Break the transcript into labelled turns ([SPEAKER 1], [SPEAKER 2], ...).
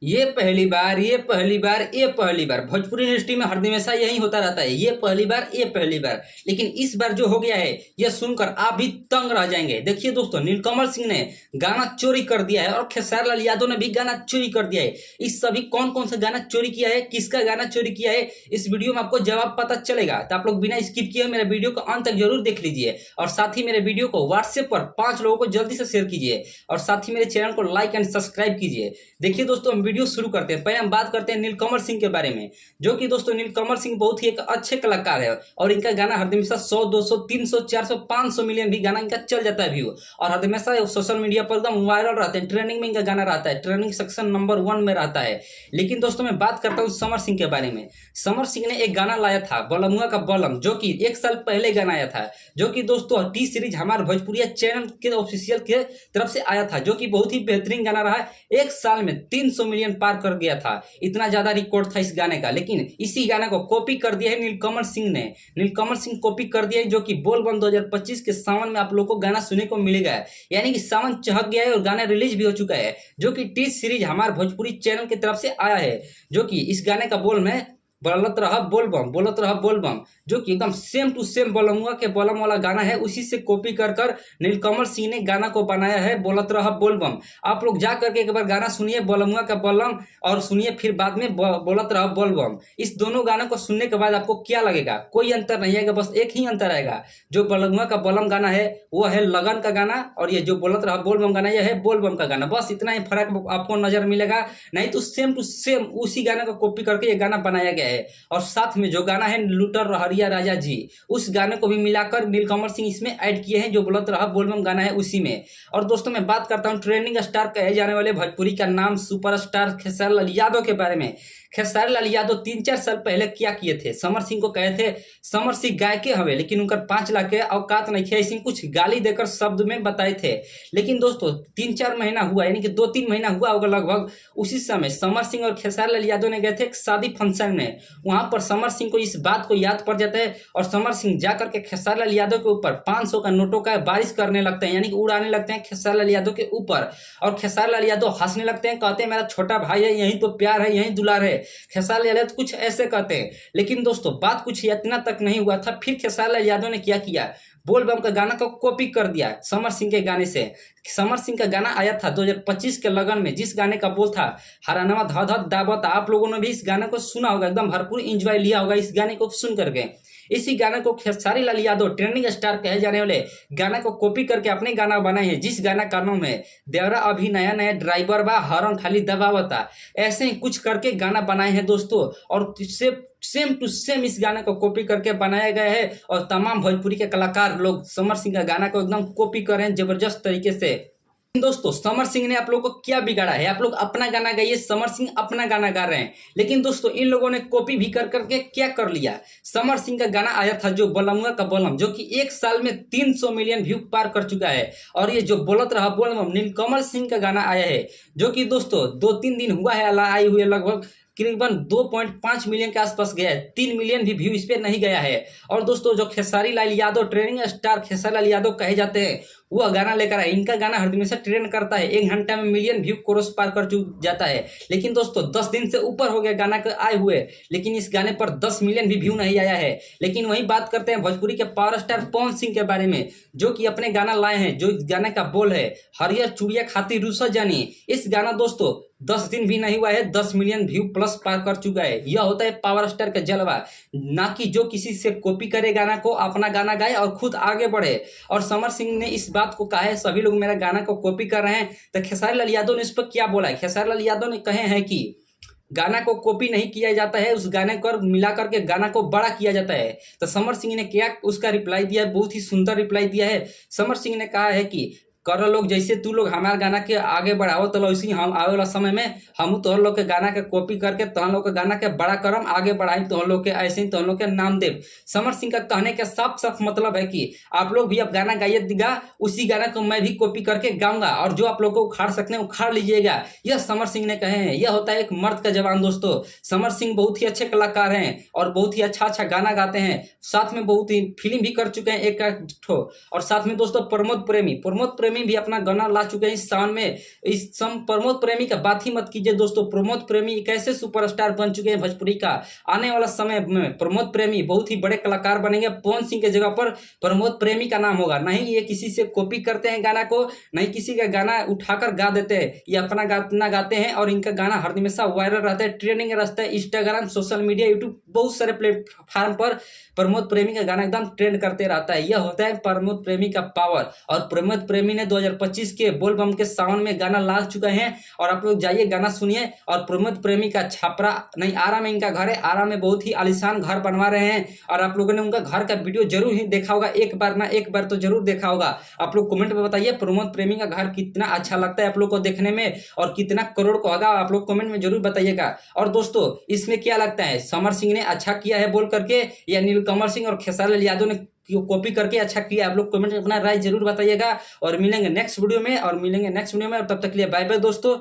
[SPEAKER 1] ये पहली बार भोजपुरी इंडस्ट्री में हर हमेशा यही होता रहता है। ये पहली बार लेकिन इस बार जो हो गया है यह सुनकर आप भी तंग रह जाएंगे। देखिए दोस्तों, नीलकमल सिंह ने गाना चोरी कर दिया है और खेसारी लाल यादव ने भी गाना चोरी कर दिया है। इस सभी कौन कौन सा गाना चोरी किया है, किसका गाना चोरी किया है, इस वीडियो में आपको जवाब पता चलेगा। तो आप लोग बिना स्किप किए मेरे वीडियो को अंत तक जरूर देख लीजिए और साथ ही मेरे वीडियो को व्हाट्सएप पर 5 लोगों को जल्दी से शेयर कीजिए और साथ ही मेरे चैनल को लाइक एंड सब्सक्राइब कीजिए। देखिए दोस्तों, हम वीडियो शुरू करते हैं। पहले हम बात करते हैं नीलकमल सिंह के बारे में, जो कि दोस्तों नीलकमल सिंह बहुत ही एक अच्छे कलाकार है और इनका गाना हर हमेशा 100, 200, 300, 400, 500 मिलियन भी गाना इनका चल जाता है व्यू और हर हमेशा सोशल मीडिया पर एकदम वायरल रहते हैं। ट्रेंडिंग में इनका गाना रहता है, ट्रेंडिंग सेक्शन नंबर 1 में रहता है। लेकिन दोस्तों मैं बात करता हूँ समर सिंह के बारे में। समर सिंह ने एक गाना लाया था बलमुआ का बलम, जो कि 1 साल पहले गाना आया था, जो कि दोस्तों टी सीरीज हमारे भोजपुरिया चैनल के ऑफिशियल के तरफ से आया था, जो कि बहुत ही बेहतरीन गाना रहा है। 1 साल में 300 मिलियन पार कर गया था, इतना ज्यादा रिकॉर्ड था इस गाने का। लेकिन इसी गाने को कॉपी कर दिया है नीलकमल सिंह ने। नीलकमल सिंह कॉपी कर दिया है, जो कि बोलबम 2025 के सावन में आप लोग को गाना सुनने को मिलेगा। यानी कि सावन चहक गया है और गाना रिलीज भी हो चुका है, जो कि टी सीरीज हमारे भोजपुरी चैनल की तरफ से आया है। जो कि इस गाने का बोल में बोलत रहा बोलबम, जो कि एकदम सेम टू सेम बलमुआ के बलम वाला गाना है, उसी से कॉपी कर नीलकमल सिंह ने गाना को बनाया है बोलत रहा बोलबम। आप लोग जा करके एक बार गाना सुनिए बलमुआ का बलम और सुनिए फिर बाद में बोलत रहा बोलबम। इस दोनों गानों को सुनने के बाद आपको क्या लगेगा? कोई अंतर नहीं आएगा, बस एक ही अंतर आएगा। जो बलमुआ का बलम गाना है वो है लगन का गाना और ये जो बोलत रहा बोलबम गाना यह है बोलबम का गाना। बस इतना ही फर्क आपको नजर मिलेगा, नहीं तो सेम टू सेम उसी गाने को कॉपी करके ये गाना बनाया गया है। और साथ में जो गाना है लूटर रहरिया राजा जी, उस गाने को भी मिलाकर नीलकमल सिंह इसमें ऐड किए हैं, जो बोलत रहा बोलबम गाना है उसी में। और दोस्तों मैं बात करता हूं ट्रेंडिंग स्टार कहे जाने वाले भोजपुरी का नाम सुपरस्टार खेसारी लाल यादव के बारे में। खेसारी लाल यादव 3-4 साल पहले क्या किए थे, समर सिंह को कहे थे समर सिंह गायके हवे लेकिन उनका 5 लाख के औकात नहीं है, ऐसी कुछ गाली देकर शब्द में बताए थे। लेकिन दोस्तों 3-4 महीना हुआ, यानी कि 2-3 महीना हुआ होगा लगभग, उसी समय समर सिंह और खेसारी लाल यादव ने गए थे एक शादी फंक्शन में। वहां पर समर सिंह को इस बात को याद पड़ जाता है और समर सिंह जाकर के खेसारी लाल यादव के ऊपर 500 का नोटों का बारिश करने लगते हैं, यानी कि उड़ाने लगते हैं खेसारी लाल यादव के ऊपर। और खेसारी लाल यादव हंसने लगते हैं, कहते हैं मेरा छोटा भाई है, यही तो प्यार है, यही दुलार है। खेसारी लाल यादव कुछ ऐसे कहते हैं। लेकिन दोस्तों बात कुछ इतना तक नहीं हुआ था, फिर खेसारी लाल यादव ने क्या किया, बोलबम का गाना को कॉपी कर दिया समर सिंह के गाने से। समर सिंह का गाना आया था 2025 के लगन में, जिस गाने का बोल था हरानवा धध दावत। आप लोगों ने भी इस गाने को सुना होगा, एकदम भरपूर एंजॉय लिया होगा इस गाने को सुन करके। इसी गाने को खेसारी लाल यादव ट्रेंडिंग स्टार कहे जाने वाले गाना को कॉपी करके अपने गाना बनाए हैं, जिस गाना का नाम है देवरा अभी नया नया ड्राइवर बा हॉर्न खाली दबावता। ऐसे ही कुछ करके गाना बनाए हैं दोस्तों, और सेम टू सेम इस गाने को कॉपी करके बनाया गया है। और तमाम भोजपुरी के कलाकार लोग समर सिंह का गाना को एकदम कॉपी कर रहे हैं जबरदस्त तरीके से। दोस्तों समर सिंह ने आप लोगों को क्या बिगाड़ा है? आप लोग अपना गाना गाइए, समर सिंह अपना गाना गा रहे हैं। लेकिन दोस्तों इन लोगों ने कॉपी भी कर करके क्या कर लिया, समर सिंह का गाना आया था जो बलमुआ का बलम, जो कि 1 साल में 300 मिलियन व्यू पार कर चुका है। और ये जो बोलत रहा बोलबम नीलकमल सिंह का गाना आया है, जो कि दोस्तों 2-3 दिन हुआ है आए हुए, लगभग करीबन 2.5 मिलियन के आसपास गया है, 3 मिलियन भी व्यू इस पे नहीं गया है। और दोस्तों जो खेसारी लाल यादव ट्रेंडिंग स्टार खेसारी लाल यादव कहे जाते हैं, वो गाना लेकर आए। इनका गाना हर हमेशा ट्रेंड करता है, 1 घंटा में मिलियन व्यू क्रॉस पार कर जाता है। लेकिन दोस्तों 10 दिन से ऊपर हो गया गाना के आए हुए, लेकिन इस गाने पर 10 मिलियन भी व्यू नहीं आया है। लेकिन वही बात करते हैं भोजपुरी के पावर स्टार पवन सिंह के बारे में, जो कि अपने गाना लाए हैं, जो गाने का बोल है हरियर चूड़िया खाती रूसा जानी। इस गाना दोस्तों 10 दिन भी नहीं हुआ है, 10 मिलियन व्यू प्लस पार कर चुका है। यह होता है पावर स्टार का जलवा, ना कि जो किसी से कॉपी करे गाना को, अपना गाना गाए और खुद आगे बढ़े। और समर सिंह ने इस बात को कहा है सभी लोग मेरा गाना को कॉपी कर रहे हैं, तो खेसारी लाल यादव ने इस पर क्या बोला है? खेसारी लाल यादव ने कहे हैं कि गाना को कॉपी नहीं किया जाता है, उस गाने को मिला करके गाना को बड़ा किया जाता है। तो समर सिंह ने क्या उसका रिप्लाई दिया है, बहुत ही सुंदर रिप्लाई दिया है। समर सिंह ने कहा है कि कर लोग जैसे तू लोग हमारे गाना के आगे बढ़ाओ, तो वैसे हम आवे वाला समय में हम तोहर लोग के गाना के कॉपी करके तोहर लोग के गाना के बड़ा करम आगे बढ़ाई, तोहर लोग के ऐसे ही तोहर लोग के नाम देव। समर सिंह का कहने का साफ साफ मतलब है कि आप लोग भी अब गाना गाइएगा, उसी गाना को मैं भी कॉपी करके गाऊंगा, और जो आप लोग को उखाड़ सकते हैं उखाड़ लीजिएगा। यह समर सिंह ने कहे हैं। यह होता है एक मर्द का जवान दोस्तों। समर सिंह बहुत ही अच्छे कलाकार हैं और बहुत ही अच्छा गाना गाते हैं, साथ में बहुत ही फिल्म भी कर चुके हैं एक ठो। और साथ में दोस्तों प्रमोद प्रेमी प्रेमी भी अपना गाना ला चुके हैं इस सावन में। इस प्रमोद प्रेमी का बात ही मत कीजिए दोस्तों। प्रमोद प्रेमी कैसे सुपरस्टार बन चुके हैं भोजपुरी का। आने वाला समय में प्रमोद प्रेमी बहुत ही बड़े कलाकार बनेंगे। पवन सिंह के जगह पर प्रमोद प्रेमी का नाम होगा। नहीं ये किसी से कॉपी करते हैं गाना को, नहीं किसी का गाना उठाकर गा देते हैं, ये अपना गाना गाते हैं और इनका गाना हर हमेशा वायरल रहता है, ट्रेंडिंग रहता है। इंस्टाग्राम, सोशल मीडिया, यूट्यूब, बहुत सारे प्लेटफॉर्म पर प्रमोद प्रेमी का गाना एकदम ट्रेंड करते रहता है। यह होता है प्रमोद प्रेमी का पावर। और प्रमोद प्रेमी ने 2025 के बोलबम के सावन में गाना ला चुके हैं और आप लोग जाइए गाना सुनिए। और प्रमोद प्रेमी का छपरा नहीं, आरा में इनका घर है। आरा में बहुत ही आलीशान घर बनवा रहे हैं और आप लोगों ने उनका घर का वीडियो जरूर ही देखा होगा, एक बार ना एक बार तो जरूर देखा होगा। आप लोग कमेंट में बताइए प्रमोद प्रेमी का घर कितना अच्छा लगता है आप लोग को देखने में और कितना करोड़ को होगा, आप लोग कमेंट में जरूर बताइएगा। और दोस्तों इसमें क्या लगता है, समर सिंह ने अच्छा किया है बोल करके या नीलकमल सिंह और खेसारी लाल यादव ने कॉपी करके अच्छा किया? आप लोग कमेंट में अपना राय जरूर बताइएगा और मिलेंगे नेक्स्ट वीडियो में। तब तक के लिए बाय बाय दोस्तों।